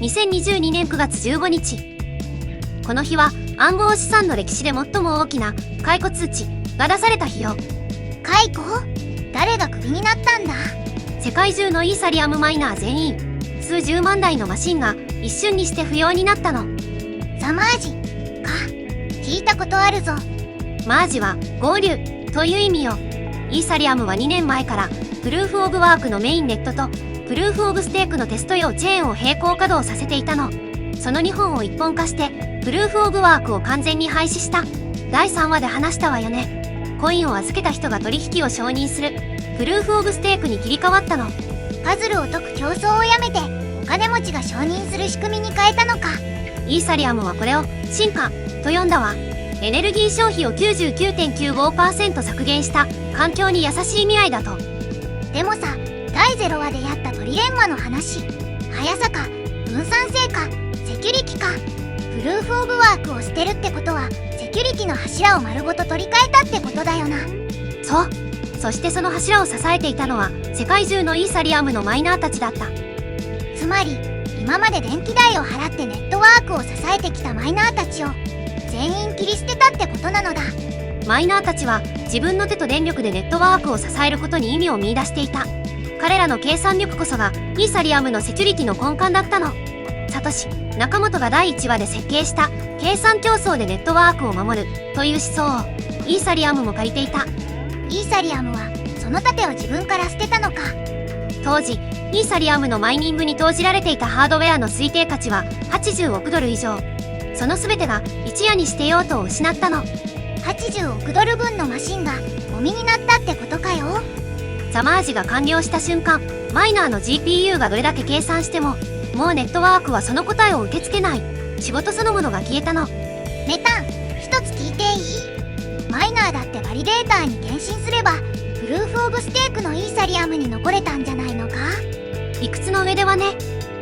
2022年9月15日。この日は暗号資産の歴史で最も大きな解雇通知が出された日よ。解雇？誰がクビになったんだ？世界中のイーサリアムマイナー全員、数十万台のマシンが一瞬にして不要になったの。ザマージか、聞いたことあるぞ。マージは合流という意味よ。イーサリアムは2年前からプルーフオブワークのメインネットとプルーフオブステークのテスト用チェーンを並行稼働させていたの。その2本を一本化してプルーフオブワークを完全に廃止した。第3話で話したわよね。コインを預けた人が取引を承認するプルーフオブステークに切り替わったの。パズルを解く競争をやめてお金持ちが承認する仕組みに変えたのか。イーサリアムはこれを進化と呼んだわ。エネルギー消費を 99.95% 削減した環境に優しい未来だと。でもさ、第0話でやったトリレンマの話、速さか分散性かセキュリティか、プルーフオブワークを捨てるってことはセキュリティの柱を丸ごと取り替えたってことだよな。そう。そしてその柱を支えていたのは世界中のイーサリアムのマイナーたちだった。つまり今まで電気代を払ってネットワークを支えてきたマイナーたちを全員切り捨てたってことなのだ。マイナーたちは自分の手と電力でネットワークを支えることに意味を見出していた。彼らの計算力こそがイーサリアムのセキュリティの根幹だったの。サトシ・ナカモトが第1話で設計した計算競争でネットワークを守るという思想をイーサリアムも借りていた。イーサリアムはその盾を自分から捨てたのか。当時イーサリアムのマイニングに投じられていたハードウェアの推定価値は80億ドル以上。その全てが一夜にして用途を失ったの。80億ドル分のマシンがゴミになったってことかよ。ザマージが完了した瞬間、マイナーの GPU がどれだけ計算してももうネットワークはその答えを受け付けない。仕事そのものが消えたの。メタン、一つ聞いていい？マイナーだってバリデーターに転身すればプルーフオブステークのイーサリアムに残れたんじゃないのか？理屈の上ではね。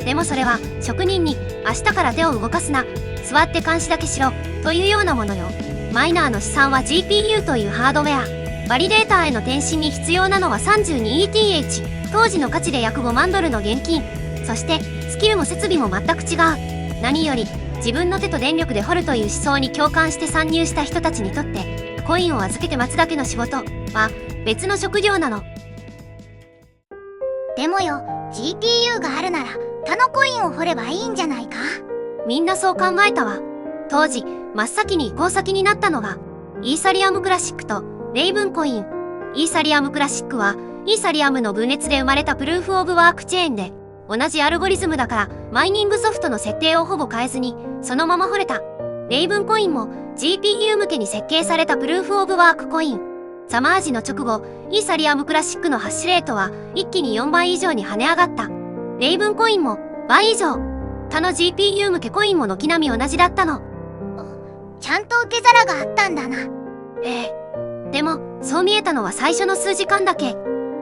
でもそれは職人に明日から手を動かすな、座って監視だけしろというようなものよ。マイナーの資産は GPU というハードウェア。バリデーターへの転身に必要なのは 32ETH、 当時の価値で約5万ドルの現金。そしてスキルも設備も全く違う。何より自分の手と電力で掘るという思想に共感して参入した人たちにとってコインを預けて待つだけの仕事は別の職業なの。でもよ、 GPU があるなら他のコインを掘ればいいんじゃないか？みんなそう考えたわ。当時真っ先に移行先になったのがイーサリアムクラシックとレイブンコイン。イーサリアムクラシックはイーサリアムの分裂で生まれたプルーフオブワークチェーンで、同じアルゴリズムだからマイニングソフトの設定をほぼ変えずにそのまま掘れた。レイブンコインも GPU 向けに設計されたプルーフオブワークコイン。ザマージの直後、イーサリアムクラシックのハッシュレートは一気に4倍以上に跳ね上がった。レイブンコインも倍以上。他の GPU 向けコインも軒並み同じだったの。ちゃんと受け皿があったんだな。ええ。でもそう見えたのは最初の数時間だけ。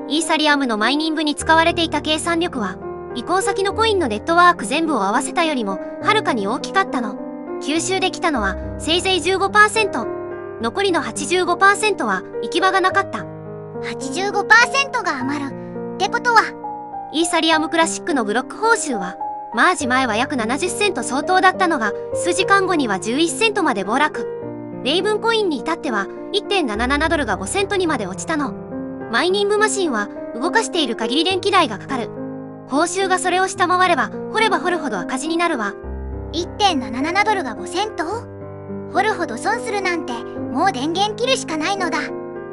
イーサリアムのマイニングに使われていた計算力は移行先のコインのネットワーク全部を合わせたよりもはるかに大きかったの。吸収できたのはせいぜい 15%。残りの 85% は行き場がなかった。85% が余るってことは、イーサリアムクラシックのブロック報酬はマージ前は約70セント相当だったのが数時間後には11セントまで暴落。レイブンコインに至っては 1.77 ドルが5セントにまで落ちたの。マイニングマシンは動かしている限り電気代がかかる。報酬がそれを下回れば掘れば掘るほど赤字になるわ。 1.77 ドルが5セント？掘るほど損するなんてもう電源切るしかないのだ。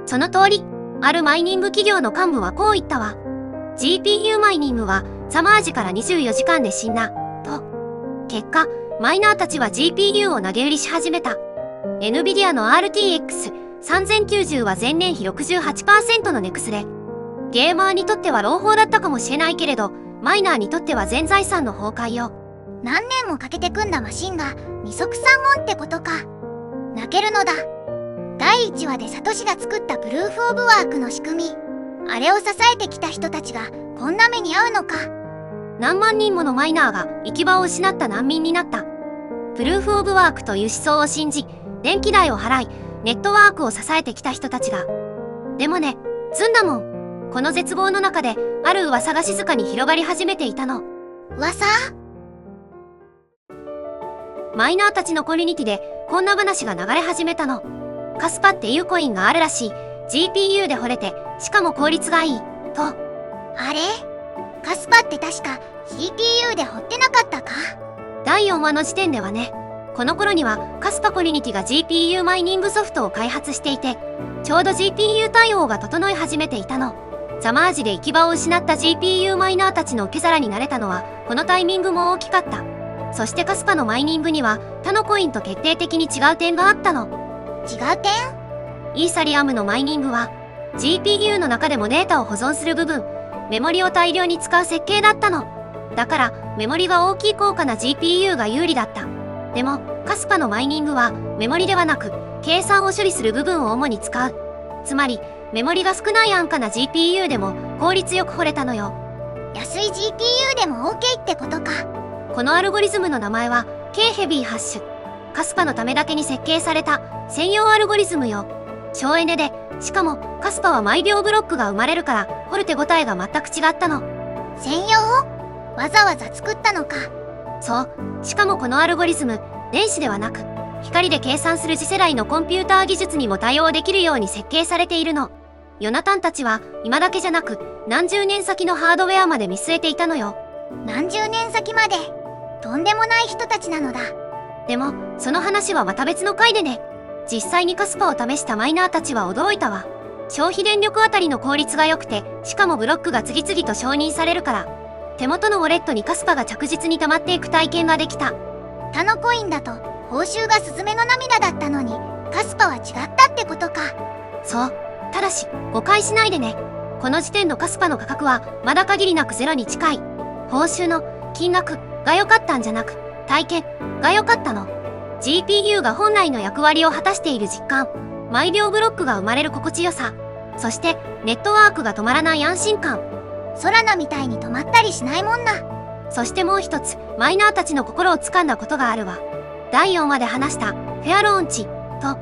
その通り。あるマイニング企業の幹部はこう言ったわ。 GPU マイニングはザマージから24時間で死んだと。結果マイナーたちは GPU を投げ売りし始めた。 NVIDIA の RTX3090 は前年比 68% の値崩れ。ゲーマーにとっては朗報だったかもしれないけれど、マイナーにとっては全財産の崩壊よ。何年もかけて組んだマシンが二足三門ってことか。泣けるのだ。第1話でサトシが作ったプルーフオブワークの仕組み、あれを支えてきた人たちがこんな目に遭うのか。何万人ものマイナーが行き場を失った難民になった。プルーフオブワークという思想を信じ、電気代を払い、ネットワークを支えてきた人たちが。でもね、ずんだもん。この絶望の中で、ある噂が静かに広がり始めていたの。噂？マイナーたちのコミュニティでこんな話が流れ始めたの。カスパっていうコインがあるらしい。GPU で掘れて、しかも効率がいい。と。あれ？カスパって確か GPU で掘ってなかったか？第4話の時点ではね。この頃にはカスパコミュニティが GPU マイニングソフトを開発していて、ちょうど GPU 対応が整い始めていたの。ザマージで行き場を失った GPU マイナーたちの受け皿になれたのは、このタイミングも大きかった。そしてカスパのマイニングには他のコインと決定的に違う点があったの。違う点？イーサリアムのマイニングは GPU の中でもデータを保存する部分、メモリを大量に使う設計だったの。だからメモリが大きい高価な GPU が有利だった。でもカスパのマイニングはメモリではなく計算を処理する部分を主に使う。つまりメモリが少ない安価な GPU でも効率よく掘れたのよ。安い GPU でも OK ってことか。このアルゴリズムの名前は K ヘビーハッシュ。カスパのためだけに設計された専用アルゴリズムよ。省エネで、しかもカスパは毎秒ブロックが生まれるから掘る手応えが全く違ったの。専用？わざわざ作ったのか。そう。しかもこのアルゴリズム、電子ではなく光で計算する次世代のコンピューター技術にも対応できるように設計されているの。ヨナタンたちは今だけじゃなく何十年先のハードウェアまで見据えていたのよ。何十年先まで。とんでもない人たちなのだ。でもその話はまた別の回でね。実際にカスパを試したマイナーたちは驚いたわ。消費電力あたりの効率が良くて、しかもブロックが次々と承認されるから、手元のウォレットにカスパが着実に溜まっていく体験ができた。他のコインだと報酬がスズメの涙だったのに、カスパは違ったってことか。そう。ただし誤解しないでね。この時点のカスパの価格はまだ限りなくゼロに近い。報酬の金額が良かったんじゃなく、体験が良かったの。GPU が本来の役割を果たしている実感、毎秒ブロックが生まれる心地よさ、そしてネットワークが止まらない安心感。空名みたいに止まったりしないもんな。そしてもう一つ、マイナーたちの心を掴んだことがあるわ。第4話で話したフェアローンチと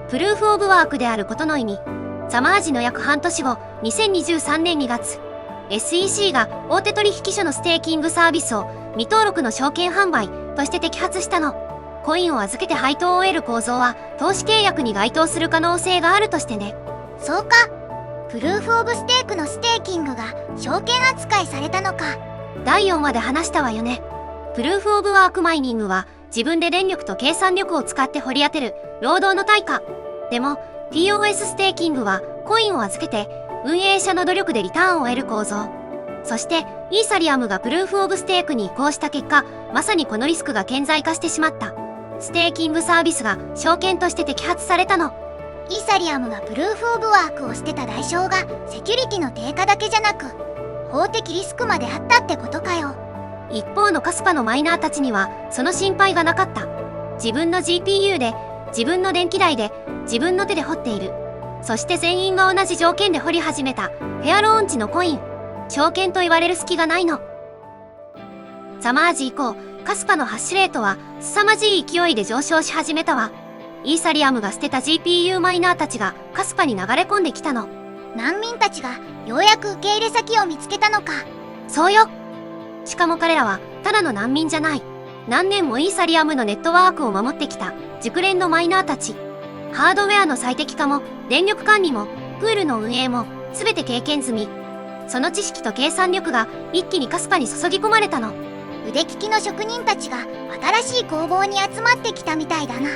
プルーフオブワークであることの意味。ザマージの約半年後、2023年2月、SEC が大手取引所のステーキングサービスを未登録の証券販売として摘発したの。コインを預けて配当を得る構造は投資契約に該当する可能性があるとしてね。そうか。プルーフオブステークのステーキングが証券扱いされたのか。第4話で話したわよね。プルーフオブワークマイニングは自分で電力と計算力を使って掘り当てる労働の対価。でも POS ステーキングはコインを預けて運営者の努力でリターンを得る構造。そしてイーサリアムがプルーフオブステークに移行した結果、まさにこのリスクが顕在化してしまった。ステーキングサービスが証券として摘発されたの。イーサリアムがプルーフオブワークをしてた代償がセキュリティの低下だけじゃなく法的リスクまであったってことかよ。一方のカスパのマイナーたちにはその心配がなかった。自分の GPU で、自分の電気代で、自分の手で掘っている。そして全員が同じ条件で掘り始めたフェアローンチのコイン。証券と言われる隙がないの。ザマージ以降、カスパのハッシュレートは凄まじい勢いで上昇し始めたわ。イーサリアムが捨てた GPU マイナーたちがカスパに流れ込んできたの。難民たちがようやく受け入れ先を見つけたのか。そうよ。しかも彼らはただの難民じゃない。何年もイーサリアムのネットワークを守ってきた熟練のマイナーたち。ハードウェアの最適化も電力管理もプールの運営も全て経験済み。その知識と計算力が一気にカスパに注ぎ込まれたの。腕利きの職人たちが新しい工房に集まってきたみたいだな。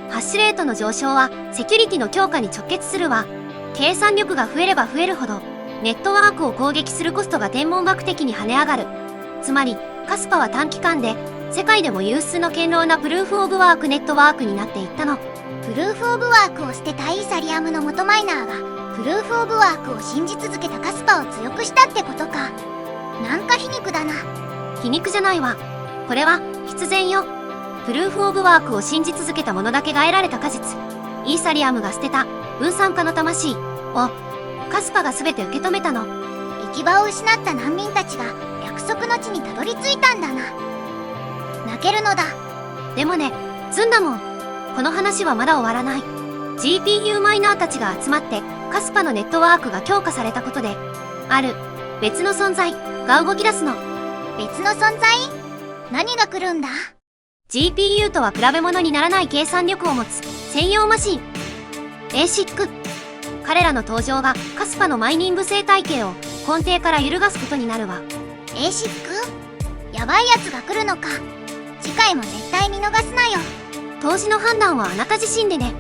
ハッシュレートの上昇はセキュリティの強化に直結するわ。計算力が増えれば増えるほどネットワークを攻撃するコストが天文学的に跳ね上がる。つまりカスパは短期間で世界でも有数の堅牢なプルーフオブワークネットワークになっていったの。プルーフオブワークを捨てたイーサリアムの元マイナーがプルーフオブワークを信じ続けたカスパを強くしたってことか。なんか皮肉だな。皮肉じゃないわ。これは必然よ。プルーフオブワークを信じ続けた者だけが得られた果実。イーサリアムが捨てた分散化の魂をカスパが全て受け止めたの。行き場を失った難民たちが約束の地にたどり着いたんだな。泣けるのだ。でもね、ずんだもん。この話はまだ終わらない。GPU マイナーたちが集まってカスパのネットワークが強化されたことで、ある別の存在が動き出すの。別の存在？何が来るんだ？ GPU とは比べ物にならない計算力を持つ専用マシン。ASIC。彼らの登場がカスパのマイニング生態系を根底から揺るがすことになるわ。ASIC？ やばいやつが来るのか。次回も絶対見逃すなよ。投資の判断はあなた自身でね。